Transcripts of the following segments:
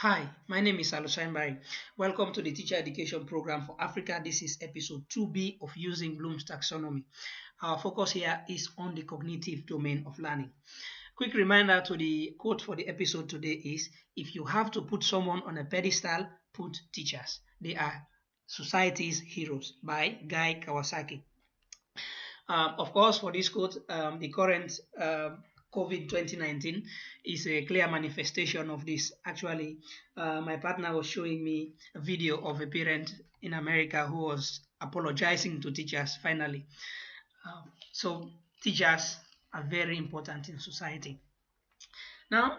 Hi, my name is Alusine Barrie. Welcome to the Teacher Education Program for Africa. This is episode 2B of Using Blooms Taxonomy. Our focus here is on the cognitive domain of learning. Quick reminder to the quote for the episode today is, if you have to put someone on a pedestal, put teachers. They are society's heroes, by Guy Kawasaki. Of course, for this quote, the current COVID 2019 is a clear manifestation of this. Actually, my partner was showing me a video of a parent in America who was apologizing to teachers finally. So, teachers are very important in society. Now,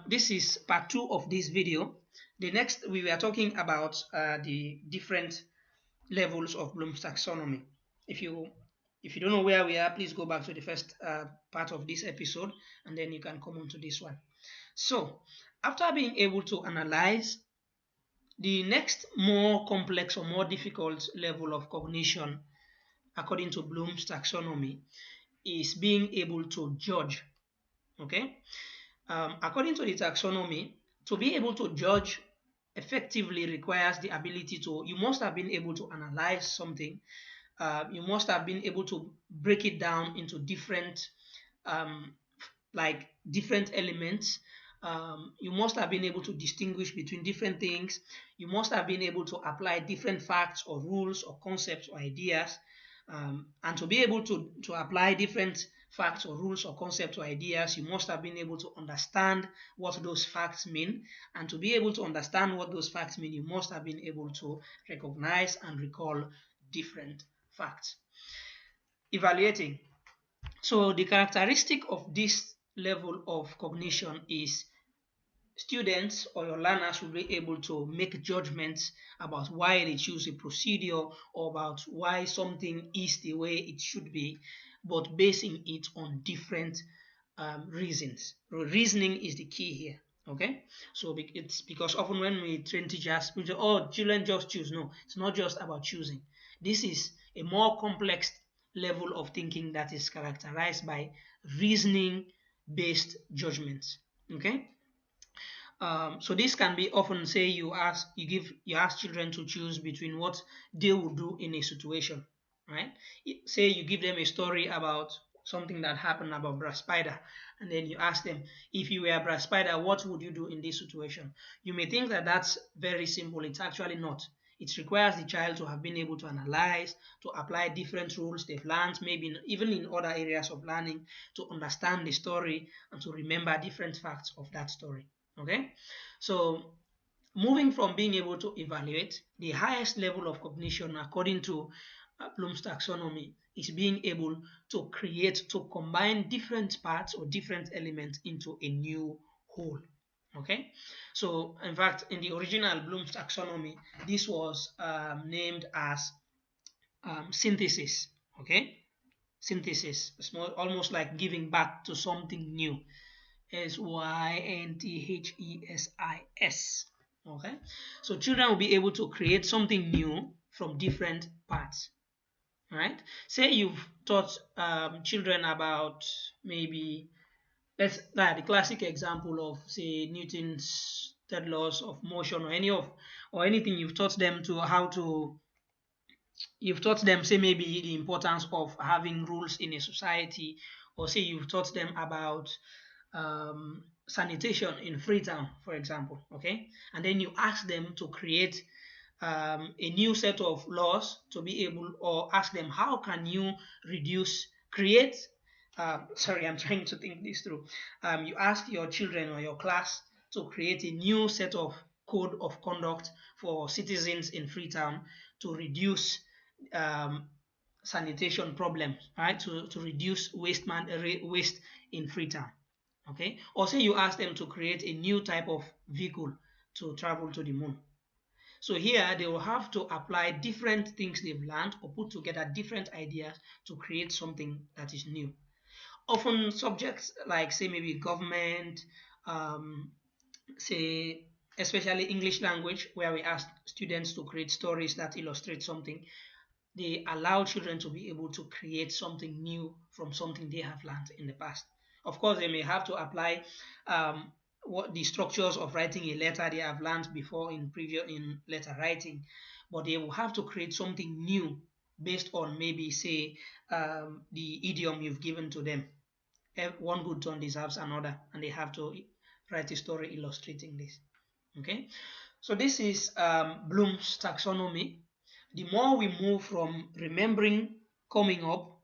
this is part 2 of this video. The next, we were talking about the different levels of Bloom's taxonomy. If you don't know where we are, please go back to the first part of this episode, and then you can come on to this one. So, after being able to analyze, the next more complex or more difficult level of cognition, according to Bloom's taxonomy, is being able to judge. Okay, according to the taxonomy, to be able to judge effectively requires the ability to, you must have been able to analyze something. You must have been able to break it down into different different elements. You must have been able to distinguish between different things. You must have been able to apply different facts or rules or concepts or ideas. And to be able to apply different facts or rules or concepts or ideas, you must have been able to understand what those facts mean. And to be able to understand what those facts mean, you must have been able to recognize and recall different facts. Evaluating. So the characteristic of this level of cognition is students or your learners will be able to make judgments about why they choose a procedure or about why something is the way it should be, but basing it on different reasons. Reasoning is the key here. Okay, so it's because often when we train teachers, we say, oh, children just choose. No, it's not just about choosing. This is a more complex level of thinking that is characterized by reasoning based judgments. Okay, so this can be often, say you ask children to choose between what they would do in a situation, right? Say you give them a story about something that happened about Brass Spider, and then you ask them, if you were Brass Spider, what would you do in this situation? You may think that that's very simple. It's actually not. It requires the child to have been able to analyze, to apply different rules they've learned, maybe even in other areas of learning, to understand the story and to remember different facts of that story. Okay, so moving from being able to evaluate, the highest level of cognition according to Bloom's taxonomy is being able to create, to combine different parts or different elements into a new whole. Okay, so in fact, in the original Bloom's taxonomy, this was named as synthesis. Okay, synthesis. It's almost like giving back to something new. synthesis. Okay, so children will be able to create something new from different parts. Right? Say you've taught children about maybe, let's the classic example of, say, Newton's third laws of motion, or anything you've taught them to how to. You've taught them, say, maybe the importance of having rules in a society, or say you've taught them about sanitation in Freetown, for example, okay? And then you ask them to create a new set of laws to be able, or ask them, how can you sorry, I'm trying to think this through. You ask your children or your class to create a new set of code of conduct for citizens in Freetown to reduce sanitation problems, right? To reduce waste in Freetown. Okay, or say you ask them to create a new type of vehicle to travel to the moon. So here they will have to apply different things they've learned or put together different ideas to create something that is new. Often subjects like, say, maybe government, say especially English language, where we ask students to create stories that illustrate something, they allow children to be able to create something new from something they have learned in the past. Of course, they may have to apply what the structures of writing a letter they have learned before in letter writing, but they will have to create something new based on maybe say the idiom you've given to them. One good turn deserves another, and they have to write a story illustrating this. Okay, so this is Bloom's taxonomy. The more we move from remembering coming up,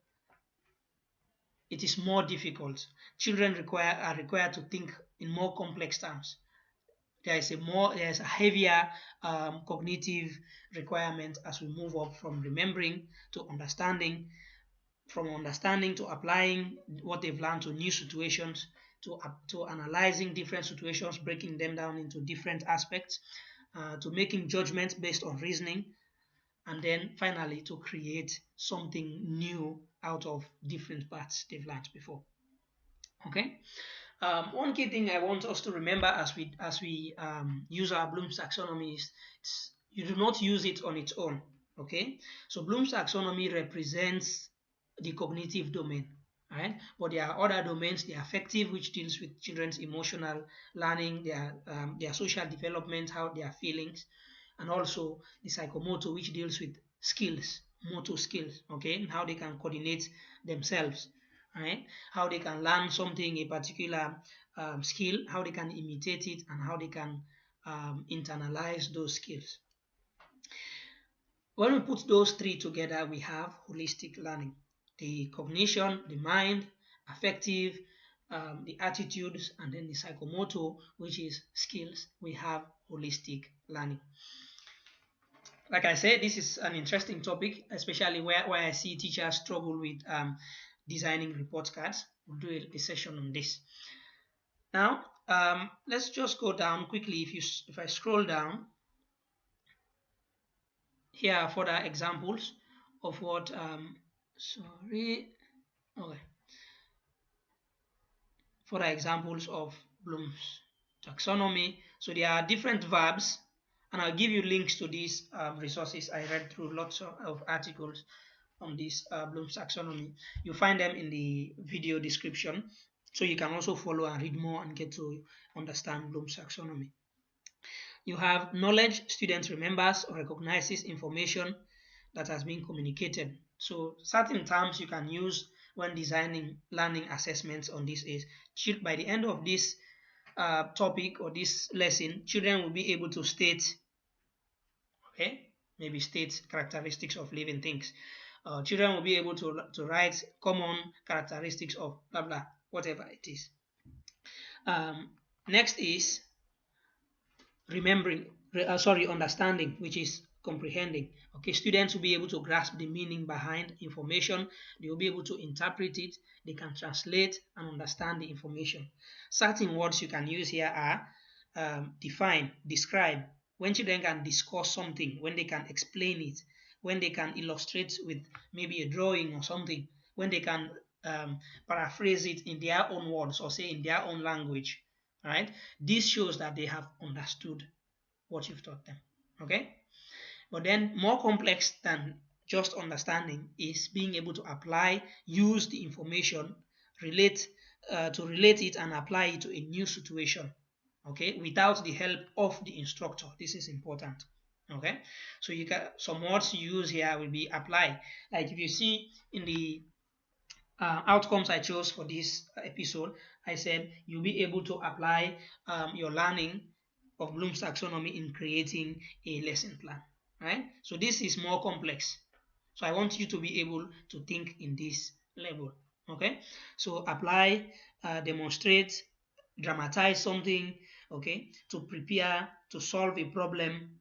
it is more difficult. Children are required to think in more complex terms. There's a heavier cognitive requirement as we move up from remembering to understanding, from understanding to applying what they've learned to new situations, to analyzing different situations, breaking them down into different aspects, to making judgments based on reasoning, and then finally to create something new out of different parts they've learned before. Okay. One key thing I want us to remember as we use our Bloom's taxonomy is you do not use it on its own. Okay, so Bloom's taxonomy represents the cognitive domain, right? But there are other domains: the affective, which deals with children's emotional learning, their social development, how their feelings, and also the psychomotor, which deals with skills, motor skills, okay, and how they can coordinate themselves, right? How they can learn something, a particular skill, how they can imitate it, and how they can internalize those skills. When we put those three together, we have holistic learning: the cognition, the mind, affective, the attitudes, and then the psychomotor, which is skills. We have holistic learning. Like I said, this is an interesting topic, especially where I see teachers struggle with designing report cards. We'll do a session on this. Now, let's just go down quickly. If I scroll down, here are further examples of what, further examples of Bloom's taxonomy. So there are different verbs, and I'll give you links to these resources. I read through lots of articles on this Bloom's taxonomy. You find them in the video description, so you can also follow and read more and get to understand Bloom's taxonomy. You have knowledge: student remembers or recognizes information that has been communicated. So certain terms you can use when designing learning assessments on this is, by the end of this topic or this lesson, children will be able to state, okay, maybe state characteristics of living things. Children will be able to write common characteristics of blah blah, whatever it is. Next is understanding, which is comprehending. Okay, students will be able to grasp the meaning behind information. They will be able to interpret it. They can translate and understand the information. Certain words you can use here are define, describe. When children can discuss something, when they can explain it, when they can illustrate with maybe a drawing or something, when they can paraphrase it in their own words or say in their own language, right? This shows that they have understood what you've taught them, okay? But then more complex than just understanding is being able to apply, use the information, relate it and apply it to a new situation, okay, without the help of the instructor. This is important, okay? So you can, some words you use here will be apply. Like if you see in the outcomes I chose for this episode, I said you'll be able to apply your learning of Bloom's taxonomy in creating a lesson plan, right? So this is more complex. So I want you to be able to think in this level, okay? So apply, demonstrate, dramatize something, okay? To prepare, to solve a problem,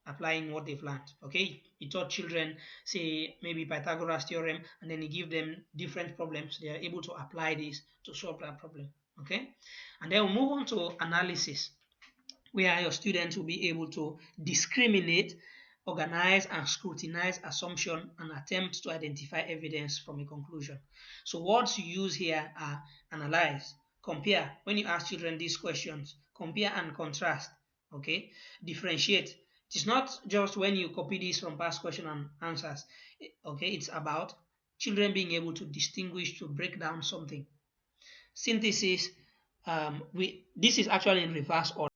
applying what they've learned, okay? He taught children, say, maybe Pythagoras theorem, and then he give them different problems. They are able to apply this to solve that problem, okay? And then we'll move on to analysis, where your students will be able to discriminate, organize, and scrutinize assumption and attempt to identify evidence from a conclusion. So words you use here are analyze, compare. When you ask children these questions, compare and contrast, okay? Differentiate. It is not just when you copy this from past question and answers, okay? It's about children being able to distinguish, to break down something. Synthesis, this is actually in reverse order.